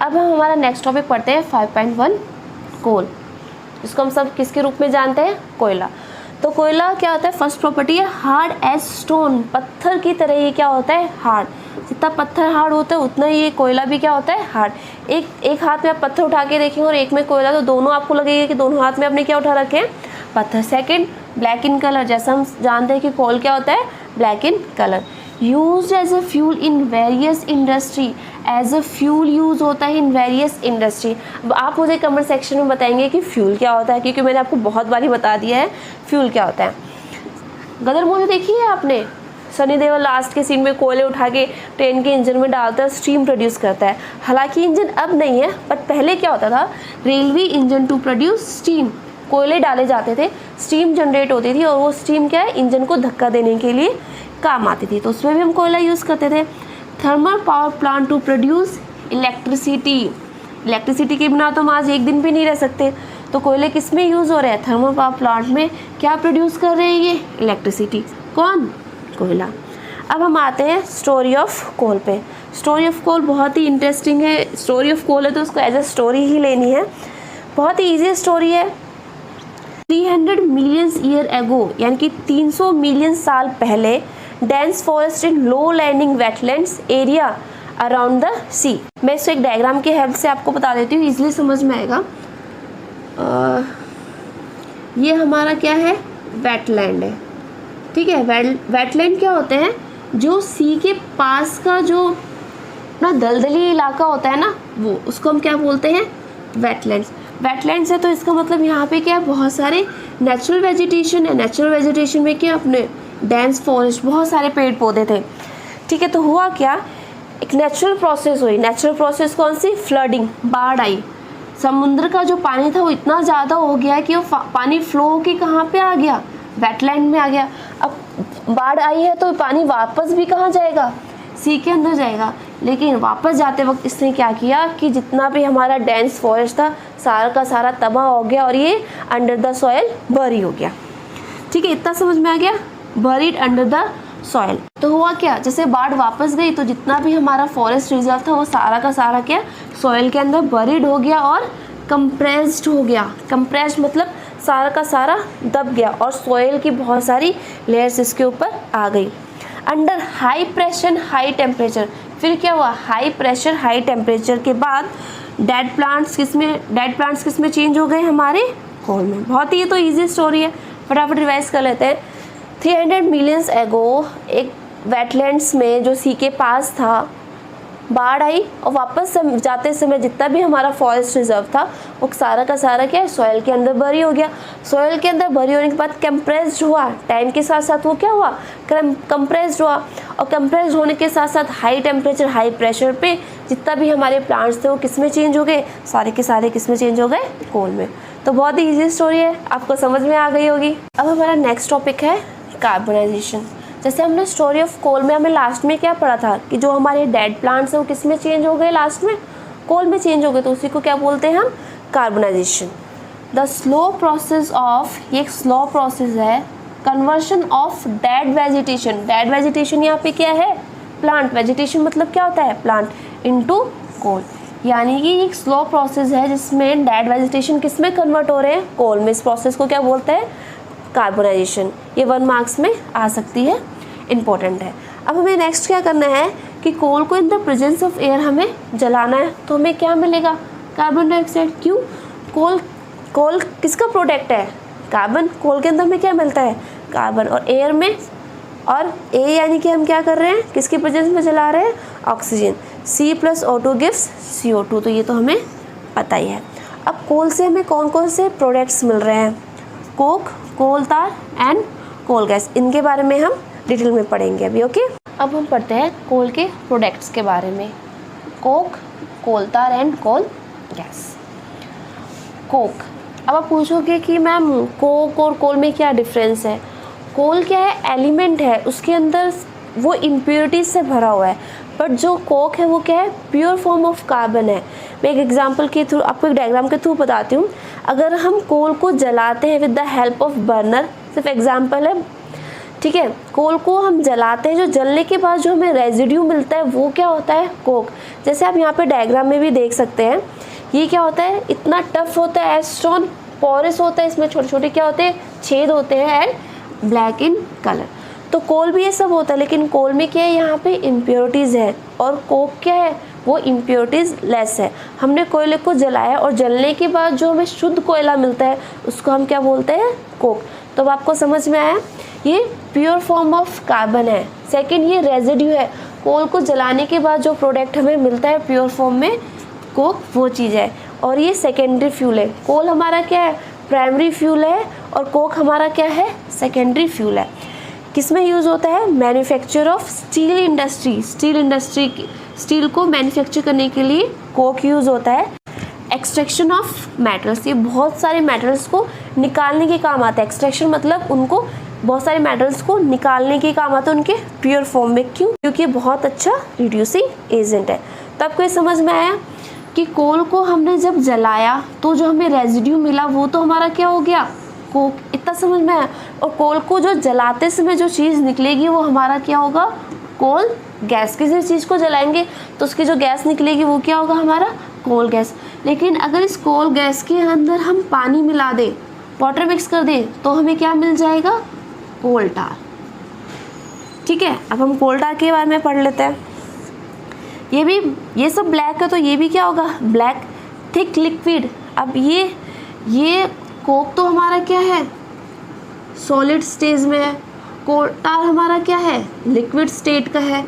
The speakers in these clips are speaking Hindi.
अब हम हमारा नेक्स्ट टॉपिक पढ़ते हैं 5.1 कोल, इसको हम सब किसके रूप में जानते हैं? कोयला। तो कोयला क्या होता है? फर्स्ट प्रॉपर्टी है हार्ड एज स्टोन, पत्थर की तरह ये क्या होता है? हार्ड। जितना पत्थर हार्ड होता है उतना ही ये कोयला भी क्या होता है? हार्ड। एक हाथ में आप पत्थर उठा के देखेंगे और एक में कोयला, तो दोनों आपको लगेगा कि दोनों हाथ में आपने क्या उठा रखे हैं? पत्थर। सेकेंड, ब्लैक इन कलर, जैसा हम जानते हैं कि कोल क्या होता है? Black in colour. Use as a fuel in various industry, as a fuel use होता है इन वेरियस इंडस्ट्री। अब आप मुझे कमेंट सेक्शन में बताएंगे कि फ्यूल क्या होता है, क्योंकि मैंने आपको बहुत बार ही बता दिया है फ्यूल क्या होता है। गदर मूवी देखी है आपने? सनी देओल लास्ट के सीन में कोयले उठा के ट्रेन के इंजन में डालता है, स्टीम प्रोड्यूस करता है। हालांकि इंजन अब नहीं है, बट पहले क्या होता था? Railway engine to produce steam, कोयले डाले जाते थे, स्टीम जनरेट होती थी और वो स्टीम क्या है? इंजन को धक्का देने के लिए काम आती थी, तो उसमें भी हम कोयला यूज़ करते थे। Thermal power plant to produce electricity, electricity के बिना तो हम आज एक दिन भी नहीं रह सकते, तो कोयले किस में यूज़ हो रहे हैं? थर्मल पावर प्लांट में। क्या प्रोड्यूस कर रहे हैं ये? इलेक्ट्रिसिटी। कौन? कोयला। अब हम आते हैं स्टोरी ऑफ कोल पे। स्टोरी ऑफ कोल बहुत ही इंटरेस्टिंग है। स्टोरी ऑफ कोल है तो उसको एज ए स्टोरी ही लेनी है। बहुत ही ईजी स्टोरी है। 300 मिलियन ईयर एगो, यानी कि 300 मिलियन साल पहले, dense forest in low landing wetlands area around the sea. मैं इसको एक डायग्राम के हेल्प से आपको बता देती हूँ, इजीली समझ में आएगा। ये हमारा क्या है? वेटलैंड है, ठीक है। वेटलैंड क्या होते हैं? जो सी के पास का जो ना दलदली इलाका होता है ना, वो, उसको हम क्या बोलते हैं? वेटलैंड्स। वेटलैंड्स है तो इसका मतलब यहाँ पे क्या है? बहुत सारे नेचुरल वेजिटेशन है। नेचुरल वेजिटेशन में क्या? अपने डेंस फॉरेस्ट, बहुत सारे पेड़ पौधे थे, ठीक है। तो हुआ क्या? एक नेचुरल प्रोसेस हुई। नेचुरल प्रोसेस कौन सी? फ्लडिंग, बाढ़ आई। समुद्र का जो पानी था वो इतना ज़्यादा हो गया कि वो पानी फ्लो होके कहाँ पे आ गया? वेटलैंड में आ गया। अब बाढ़ आई है तो पानी वापस भी कहाँ जाएगा? सी के अंदर जाएगा। लेकिन वापस जाते वक्त इसने क्या किया कि जितना भी हमारा डेंस फॉरेस्ट था सारा का सारा तबाह हो गया और ये अंडर द सॉइल बरी हो गया, ठीक है। इतना समझ में आ गया? Buried under the soil. तो हुआ क्या? जैसे बाढ़ वापस गई तो जितना भी हमारा फॉरेस्ट रिजर्व था वो सारा का सारा क्या? सॉइल के अंदर बरीड हो गया और कंप्रेस्ड हो गया। कंप्रेस्ड मतलब सारा का सारा दब गया और सॉइल की बहुत सारी लेयर्स इसके ऊपर आ गई। Under high pressure high temperature, फिर क्या हुआ? हाई प्रेशर हाई टेम्परेचर के बाद डेड प्लांट्स किस में चेंज हो गए? हमारे कोल में। बहुत ही ये तो ईजी स्टोरी है, फटाफट रिवाइज कर लेते हैं। 300 मिलियंस एगो एक वेटलैंड्स में जो सी के पास था, बाढ़ आई और वापस जाते समय जितना भी हमारा फॉरेस्ट रिजर्व था वो सारा का सारा क्या है? सॉइल के अंदर बरी हो गया। सॉइल के अंदर बरी होने के बाद कंप्रेस्ड हुआ, टाइम के साथ साथ वो क्या हुआ? कंप्रेस्ड हुआ। और कंप्रेस्ड होने के साथ साथ हाई टेम्परेचर हाई प्रेशर पे जितना भी हमारे प्लांट्स थे वो किस में चेंज हो गए? सारे के सारे किस में चेंज हो गए? कोल में। तो बहुत ही ईजी स्टोरी है, आपको समझ में आ गई होगी। अब हमारा नेक्स्ट टॉपिक है कार्बनाइजेशन। जैसे हमने स्टोरी ऑफ कोल में हमें लास्ट में क्या पढ़ा था कि जो हमारे डेड प्लांट्स हैं वो किस में चेंज हो गए? लास्ट में कोल में चेंज हो गए, तो उसी को क्या बोलते हैं हम? Carbonisation. The slow process of, ये एक स्लो प्रोसेस है, conversion of dead vegetation. Dead vegetation यहाँ पे क्या है? प्लांट। वेजिटेशन मतलब क्या होता है? Plant, into coal. यानी कि एक स्लो प्रोसेस है जिसमें डेड वेजिटेशन किस में कन्वर्ट हो रहे हैं? कोल में। इस प्रोसेस को क्या बोलते हैं? कार्बनाइजेशन। ये 1 मार्क्स में आ सकती है, इम्पोर्टेंट है। अब हमें नेक्स्ट क्या करना है कि कोल को in the presence of air हमें जलाना है, तो हमें क्या मिलेगा? Carbon dioxide. क्यों? कोल किसका प्रोडक्ट है? कार्बन। कोल के अंदर हमें क्या मिलता है? कार्बन। और एयर में, और ए यानी कि हम क्या कर रहे हैं? किसके प्रेजेंस में जला रहे हैं? ऑक्सीजन। C+O2 गिव्स CO2, तो ये तो हमें पता ही है। अब कोल से हमें कौन कौन से प्रोडक्ट्स मिल रहे हैं? कोक, कोल तार एंड कोल गैस। इनके बारे में हम डिटेल में पढ़ेंगे अभी, ओके। अब हम पढ़ते हैं कोल के प्रोडक्ट्स के बारे में। कोक, कोल तार एंड कोल गैस। कोक। अब आप पूछोगे कि मैम कोक और कोल में क्या डिफरेंस है? कोल क्या है? एलिमेंट है, उसके अंदर वो इम्प्योरिटीज से भरा हुआ है, बट जो कोक है वो क्या है? प्योर फॉर्म ऑफ कार्बन है। मैं एक एग्जांपल के थ्रू आपको एक डायग्राम के थ्रू बताती हूँ। अगर हम कोल को जलाते हैं with the help of burner, सिर्फ एग्जांपल है, ठीक है। कोल को हम जलाते हैं, जो जलने के बाद जो हमें रेजिड्यू मिलता है वो क्या होता है, कोक। जैसे आप यहाँ पे डायग्राम में भी देख सकते हैं, ये क्या होता है, इतना टफ होता है, एज स्टोन, पोरस होता है, इसमें छोटे छोटे क्या होते हैं, छेद होते हैं, एंड ब्लैक इन कलर। तो कोल भी ये सब होता है, लेकिन कोल में क्या है, यहाँ पे इम्प्योरिटीज़ है, और कोक क्या है, वो इम्प्योरिटीज़ लेस है। हमने कोयले को जलाया और जलने के बाद जो हमें शुद्ध कोयला मिलता है उसको हम क्या बोलते हैं, कोक। तो अब आपको समझ में आया, ये प्योर फॉर्म ऑफ कार्बन है। सेकंड, ये रेजिड्यू है, कोल को जलाने के बाद जो प्रोडक्ट हमें मिलता है प्योर फॉर्म में, कोक, वो चीज़ है। और ये सेकेंडरी फ्यूल है। कोल हमारा क्या है, प्राइमरी फ्यूल है, और कोक हमारा क्या है, सेकेंडरी फ्यूल है। किस में यूज़ होता है, manufacture of steel industry. Steel को मैन्युफैक्चर करने के लिए कोक यूज़ होता है। एक्सट्रैक्शन ऑफ मेटल्स, ये बहुत सारे मेटल्स को निकालने के काम आता है। एक्सट्रैक्शन मतलब उनको बहुत सारे मेटल्स को निकालने के काम आता है उनके प्योर फॉर्म में। क्यों, क्योंकि बहुत अच्छा रिड्यूसिंग एजेंट है। तो आपको ये समझ में आया कि कोल को हमने जब जलाया तो जो हमें रेजिड्यू मिला वो तो हमारा क्या हो गया, कोक। इतना समझ में आया। और कोल को जो जलाते समय जो चीज़ निकलेगी वो हमारा क्या होगा, कोल गैस। किसी चीज़ को जलाएंगे तो उसकी जो गैस निकलेगी वो क्या होगा, हमारा कोल गैस। लेकिन अगर इस कोल गैस के अंदर हम पानी मिला दें, वाटर मिक्स कर दें, तो हमें क्या मिल जाएगा, कोल टार। ठीक है, अब हम कोल टार के बारे में पढ़ लेते हैं। ये सब ब्लैक है, तो ये भी क्या होगा, ब्लैक थिक लिक्विड। अब ये कोक तो हमारा क्या है, सॉलिड स्टेज में है, कोल टार हमारा क्या है, लिक्विड स्टेट का है।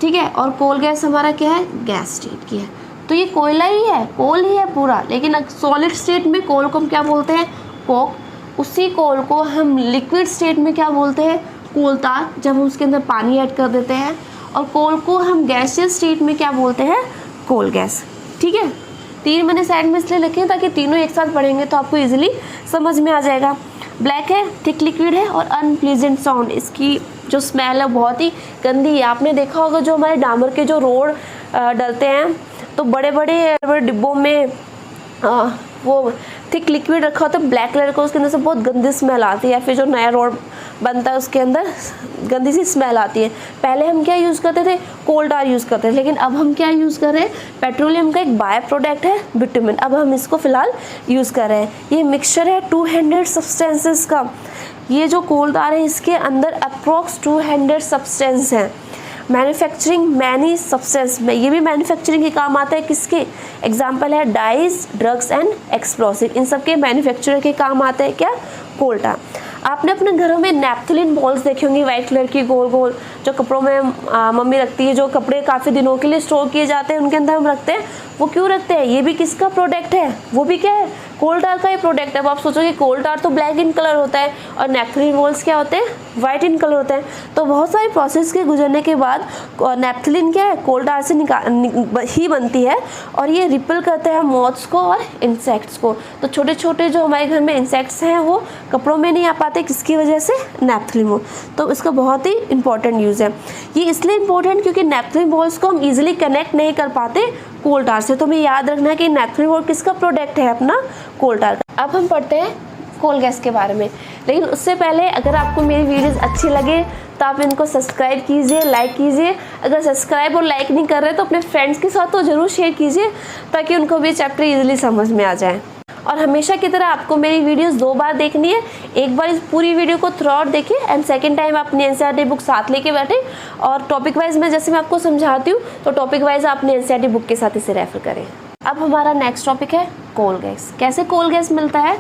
ठीक है, और कोल गैस हमारा क्या है, गैस स्टेट की है। तो ये कोयला ही है, कोल ही है पूरा, लेकिन सॉलिड स्टेट में कोल को हम क्या बोलते हैं, कोक। उसी कोल को हम लिक्विड स्टेट में क्या बोलते हैं, कोल टार, जब हम उसके अंदर पानी ऐड कर देते हैं। और कोल को हम गैसियस स्टेट में क्या बोलते हैं, कोल गैस। ठीक है, तीन मैंने साइड में इसलिए लिखे हैं ताकि तीनों एक साथ पढ़ेंगे तो आपको इजीली समझ में आ जाएगा। ब्लैक है, थिक लिक्विड है, और अनप्लीजेंट साउंड, इसकी जो स्मेल है बहुत ही गंदी है। आपने देखा होगा जो हमारे डामर के जो रोड डलते हैं तो बड़े बड़े डिब्बों में वो थिक लिक्विड रखा होता है ब्लैक कलर का, उसके अंदर से बहुत गंदी स्मेल आती है। या फिर जो नया रोड बनता है उसके अंदर गंदी सी स्मेल आती है। पहले हम क्या यूज़ करते थे, कोल टार यूज़ करते थे, लेकिन अब हम क्या यूज़ कर रहे हैं, पेट्रोलियम का एक बाय प्रोडक्ट है बिटुमेन, अब हम इसको फ़िलहाल यूज़ कर रहे हैं। ये मिक्सचर है 200 सब्सटेंसेस का। ये जो कोल टार है इसके अंदर अप्रॉक्स 200 सब्सटेंस हैं। मैन्युफैक्चरिंग मैनी सब्सटेंस में, ये भी मैन्युफैक्चरिंग के काम आता है। किसके एग्जाम्पल है, डाइज, ड्रग्स एंड एक्सप्लोसिव, इन सब के मैन्युफैक्चर के काम आता है क्या, कोल टार। आपने अपने घरों में नैप्थलिन बॉल्स देखे होंगी, वाइट कलर की गोल गोल, जो कपड़ों में मम्मी रखती है, जो कपड़े काफ़ी दिनों के लिए स्टोर किए जाते हैं उनके अंदर हम रखते हैं। वो क्यों रखते हैं, ये भी किसका प्रोडक्ट है, वो भी क्या है, कोल टार का ही प्रोडक्ट है। अब आप सोचोगे कोल टार तो ब्लैक इन कलर होता है और नैप्थलिन बॉल्स क्या होते हैं, वाइट इन कलर होते हैं। तो बहुत सारे प्रोसेस के गुजरने के बाद नैप्थलिन क्या है, कोल टार से ही बनती है, और ये रिपेल करते हैं मॉथ्स को और इंसेक्ट्स को। तो छोटे छोटे जो हमारे घर में इंसेक्ट्स हैं वो कपड़ों में नहीं आ पाते, किसकी वजह से, नैप्थलिन बॉल। तो इसका बहुत ही इंपॉर्टेंट यूज़ है। ये इसलिए इंपॉर्टेंट क्योंकि नैप्थलिन बॉल्स को हम ईजिली कनेक्ट नहीं कर पाते कोल टार से। तो हमें याद रखना है कि नैप्थलिन बॉल किसका प्रोडक्ट है, अपना कोल टार का। अब हम पढ़ते हैं कोल गैस के बारे में, लेकिन उससे पहले अगर आपको मेरी वीडियोस अच्छी लगे तो आप इनको सब्सक्राइब कीजिए, लाइक कीजिए। अगर सब्सक्राइब और लाइक नहीं कर रहे तो अपने फ्रेंड्स के साथ तो ज़रूर शेयर कीजिए ताकि उनको भी चैप्टर ईजिली समझ में आ जाए। और हमेशा की तरह आपको मेरी वीडियोस 2 बार देखनी है। एक बार इस पूरी वीडियो को थ्रू आउट देखिए एंड सेकंड टाइम अपनी एनसीईआरटी बुक साथ लेके बैठे और टॉपिक वाइज में जैसे मैं आपको समझाती हूँ तो टॉपिक वाइज आप अपनी एनसीईआरटी बुक के साथ इसे रेफर करें। अब हमारा नेक्स्ट टॉपिक है कोल गैस। कैसे कोल गैस मिलता है,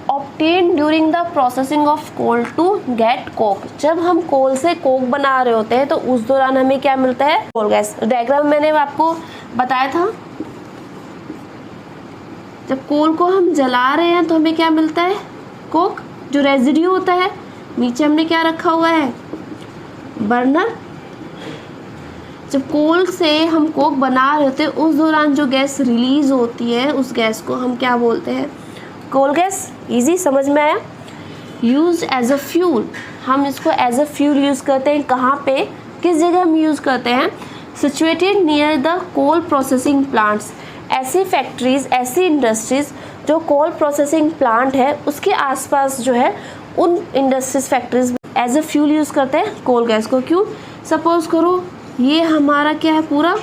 obtain during the processing of coal to get coke. जब हम कोल से कोक बना रहे होते हैं तो उस दौरान हमें क्या मिलता है, कोल गैस। डायग्राम मैंने आपको बताया था, जब कोल को हम जला रहे हैं तो हमें क्या मिलता है, कोक। जो रेजिड्यू होता है, नीचे हमने क्या रखा हुआ है, बर्नर। जब कोल से हम कोक बना रहे होते हैं उस दौरान जो गैस रिलीज होती है उस गैस को हम क्या बोलते हैं, कोल गैस। इजी, समझ में आया। यूज एज अ फ्यूल, हम इसको एज अ फ्यूल यूज़ करते हैं। कहाँ पे, किस जगह हम यूज़ करते हैं, situated near the coal processing plants. ऐसी फैक्ट्रीज, ऐसी इंडस्ट्रीज़ जो कोल प्रोसेसिंग प्लांट है उसके आसपास जो है, उन industries factories as a fuel use करते हैं कोल गैस को। क्यों? सपोज़ करो ये हमारा क्या है, पूरा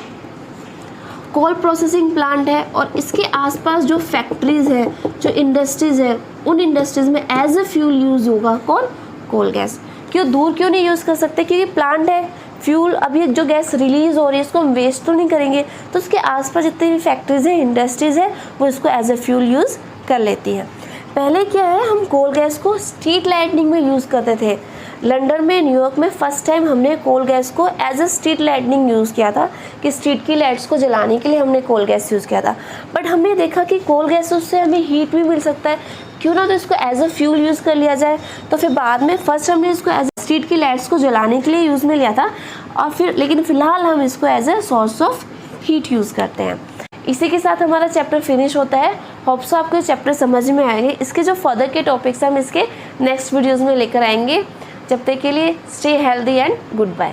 कोल प्रोसेसिंग प्लांट है और इसके आसपास जो फैक्ट्रीज़ है, जो इंडस्ट्रीज़ है, उन इंडस्ट्रीज़ में एज ए फ्यूल यूज़ होगा कौन? Coal gas. क्यों दूर क्यों नहीं यूज़ कर सकते? क्योंकि प्लांट है, फ्यूल, अभी जो गैस रिलीज़ हो रही है इसको हम वेस्ट तो नहीं करेंगे, तो उसके आसपास जितनी भी फैक्ट्रीज़ हैं, इंडस्ट्रीज़ है, वो इसको एज ए फ्यूल यूज़ कर लेती हैं। पहले क्या है, हम कोल गैस को स्ट्रीट लाइटनिंग में यूज़ करते थे। लंदन में, न्यूयॉर्क में फर्स्ट टाइम हमने कोल गैस को as a street lightning use किया था कि स्ट्रीट की लाइट्स को जलाने के लिए हमने कोल गैस यूज़ किया था। बट हमने देखा कि कोल गैस उससे हमें हीट भी मिल सकता है, क्यों ना तो इसको एज अ फ्यूल यूज़ कर लिया जाए। तो फिर बाद में फर्स्ट हमने इसको एज अ स्ट्रीट की लाइट्स को जलाने के लिए यूज़ में लिया था और फिर लेकिन फ़िलहाल हम इसको as a source of heat use करते हैं। इसी के साथ हमारा चैप्टर फिनिश होता है। होप सो आपको चैप्टर समझ में आएंगे। इसके जो फर्दर के टॉपिक्स हैं हम इसके नेक्स्ट वीडियोज़ में लेकर आएंगे। जब तक के लिए stay healthy and good bye.